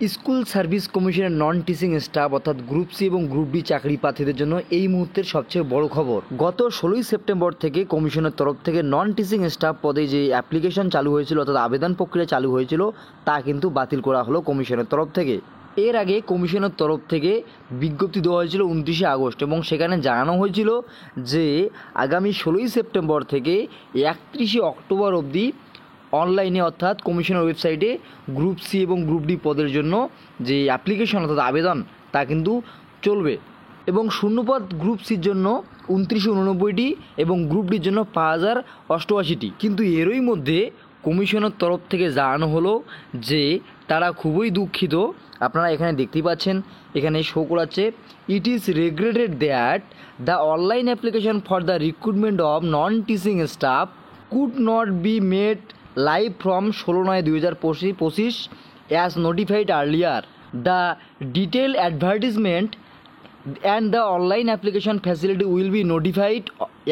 School service কমিশনের নন teaching staff অর্থাৎ group C এবং গ্রুপ ডি চাকরি প্রার্থীদের জন্য এই মুহূর্তের সবচেয়ে বড় খবর। গত 16ই সেপ্টেম্বর থেকে কমিশনের তরফ থেকে নন টিচিং স্টাফ পদে যে অ্যাপ্লিকেশন চালু হয়েছিল অর্থাৎ আবেদন প্রক্রিয়া চালু হয়েছিল তা কিন্তু বাতিল করা হলো কমিশনের তরফ থেকে। এর আগে কমিশনের তরফ থেকে বিজ্ঞপ্তি দেওয়া হয়েছিল 29শে আগস্ট এবং সেখানে জানানো হয়েছিল যে আগামী 16ই সেপ্টেম্বর থেকে 31শে অক্টোবর অবধি অনলাইনে অর্থাৎ কমিশনের ওয়েবসাইটে গ্রুপ সি এবং গ্রুপ ডি পদের জন্য যে অ্যাপ্লিকেশন অর্থাৎ আবেদন তা কিন্তু চলবে এবং শূন্যপদ গ্রুপ সির জন্য 2989টি এবং গ্রুপ ডির জন্য 5088টি। কিন্তু এরই মধ্যে কমিশনের তরফ থেকে জানানো হলো যে তারা খুবই দুঃখিত। আপনারা এখানে দেখতেই পাচ্ছেন, এখানে শো করাচ্ছে, it is regretted that the online application for the recruitment of non teaching staff could not be made live from 16/9/2025 as notified earlier. The detailed advertisement and the online application facility will be notified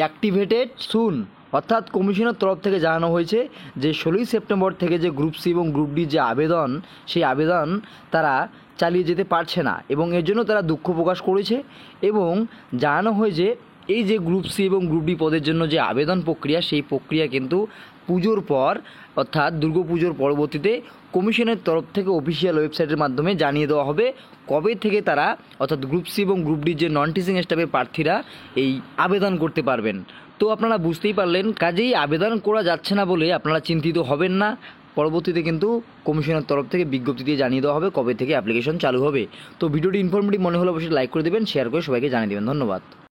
activated soon. অর্থাৎ কমিশনের তরফ থেকে জানানো হয়েছে যে 16ই September থেকে যে group C এবং গ্রুপ ডি যে আবেদন সেই আবেদন তারা চালিয়ে যেতে পারছে না এবং এর জন্য তারা দুঃখ প্রকাশ করেছে এবং জানানো হয়েছে এই যে গ্রুপ সি এবং গ্রুপ ডি পদের জন্য যে আবেদন প্রক্রিয়া সেই প্রক্রিয়া কিন্তু পুজোর পর অর্থাৎ দুর্গাপুজোর পরবর্তীতে কমিশনের তরফ থেকে অফিসিয়াল ওয়েবসাইটের মাধ্যমে জানিয়ে দেওয়া হবে কবে থেকে তারা অর্থাৎ গ্রুপ সি এবং গ্রুপ ডির যে নন টিচিং স্টাফের প্রার্থীরা এই আবেদন করতে পারবেন। তো আপনারা বুঝতেই পারলেন, কাজেই আবেদন করা যাচ্ছে না বলে আপনারা চিন্তিত হবেন না। পরবর্তীতে কিন্তু কমিশনের তরফ থেকে বিজ্ঞপ্তি দিয়ে জানিয়ে দেওয়া হবে কবে থেকে অ্যাপ্লিকেশন চালু হবে। তো ভিডিওটি ইনফরমেটিভ মনে হলে অবশ্যই লাইক করে দেবেন, শেয়ার করে সবাইকে জানিয়ে দেবেন। ধন্যবাদ।